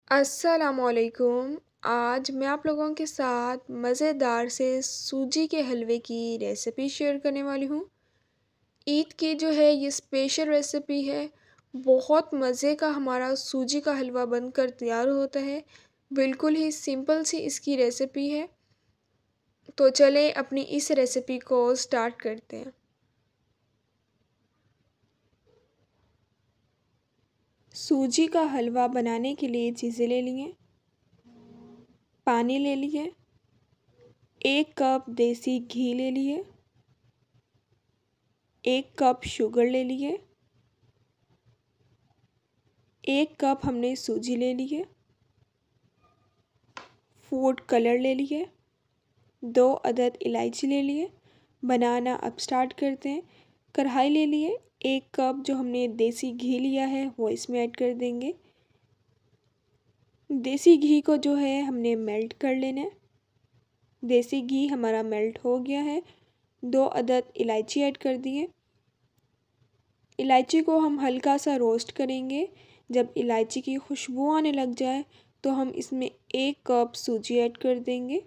अस्सलामुअलैकुम। आज मैं आप लोगों के साथ मज़ेदार से सूजी के हलवे की रेसिपी शेयर करने वाली हूँ। ईद की जो है ये स्पेशल रेसिपी है। बहुत मज़े का हमारा सूजी का हलवा बनकर तैयार होता है। बिल्कुल ही सिंपल सी इसकी रेसिपी है। तो चलें अपनी इस रेसिपी को स्टार्ट करते हैं। सूजी का हलवा बनाने के लिए चीज़ें ले लिए। पानी ले लिए। 1 कप देसी घी ले लिए। 1 कप शुगर ले लिए। 1 कप हमने सूजी ले ली है। फूड कलर ले लिए। 2 अदद इलायची ले लिए। बनाना अब स्टार्ट करते हैं। कढ़ाई ले लिए। 1 कप जो हमने देसी घी लिया है वो इसमें ऐड कर देंगे। देसी घी को जो है हमने मेल्ट कर लेना है। देसी घी हमारा मेल्ट हो गया है। 2 अदद इलायची ऐड कर दिए। इलायची को हम हल्का सा रोस्ट करेंगे। जब इलायची की खुशबू आने लग जाए तो हम इसमें 1 कप सूजी ऐड कर देंगे।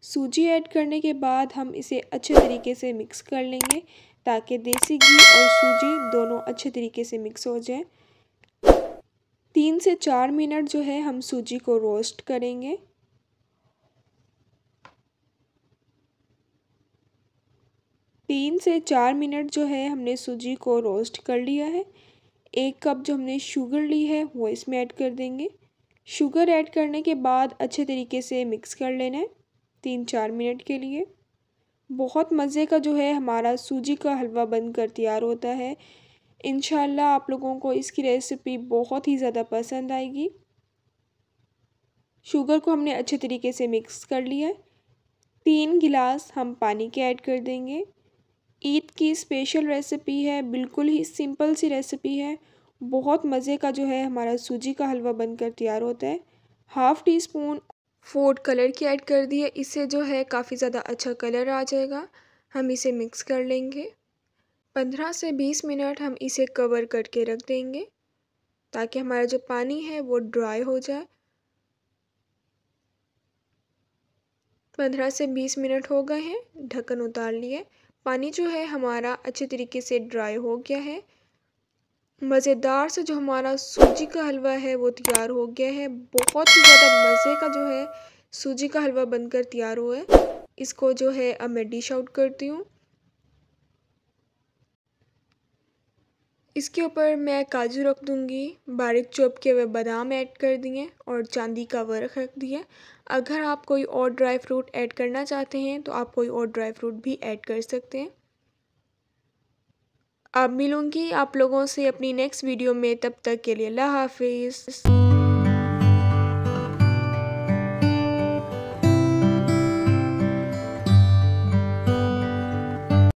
सूजी ऐड करने के बाद हम इसे अच्छे तरीके से मिक्स कर लेंगे ताकि देसी घी और सूजी दोनों अच्छे तरीके से मिक्स हो जाए। 3 से 4 मिनट जो है हम सूजी को रोस्ट करेंगे। 3 से 4 मिनट जो है हमने सूजी को रोस्ट कर लिया है। 1 कप जो हमने शुगर ली है वो इसमें ऐड कर देंगे। शुगर ऐड करने के बाद अच्छे तरीके से मिक्स कर लेना है 3-4 मिनट के लिए। बहुत मज़े का जो है हमारा सूजी का हलवा बनकर तैयार होता है। इंशाल्लाह आप लोगों को इसकी रेसिपी बहुत ही ज़्यादा पसंद आएगी। शुगर को हमने अच्छे तरीके से मिक्स कर लिया है। 3 गिलास हम पानी के ऐड कर देंगे। ईद की स्पेशल रेसिपी है, बिल्कुल ही सिंपल सी रेसिपी है। बहुत मज़े का जो है हमारा सूजी का हलवा बनकर तैयार होता है। Half tea spoon food colour की ऐड कर दी है। इससे जो है काफ़ी ज़्यादा अच्छा कलर आ जाएगा। हम इसे मिक्स कर लेंगे। 15 से 20 मिनट हम इसे कवर करके रख देंगे ताकि हमारा जो पानी है वो ड्राई हो जाए। 15 से 20 मिनट हो गए हैं, ढक्कन उतार लिए। पानी जो है हमारा अच्छे तरीके से ड्राई हो गया है। मज़ेदार से जो हमारा सूजी का हलवा है वो तैयार हो गया है। बहुत ही ज़्यादा मज़े का जो है सूजी का हलवा बनकर तैयार हुआ है। इसको जो है अब मैं डिश आउट करती हूँ। इसके ऊपर मैं काजू रख दूँगी, बारीक चॉप किए हुए बादाम ऐड कर दिए और चांदी का वर्क रख दिया। अगर आप कोई और ड्राई फ्रूट ऐड करना चाहते हैं तो आप कोई और ड्राई फ्रूट भी ऐड कर सकते हैं। अब मिलूँगी आप लोगों से अपनी नेक्स्ट वीडियो में, तब तक के लिए अल्लाह हाफिज़।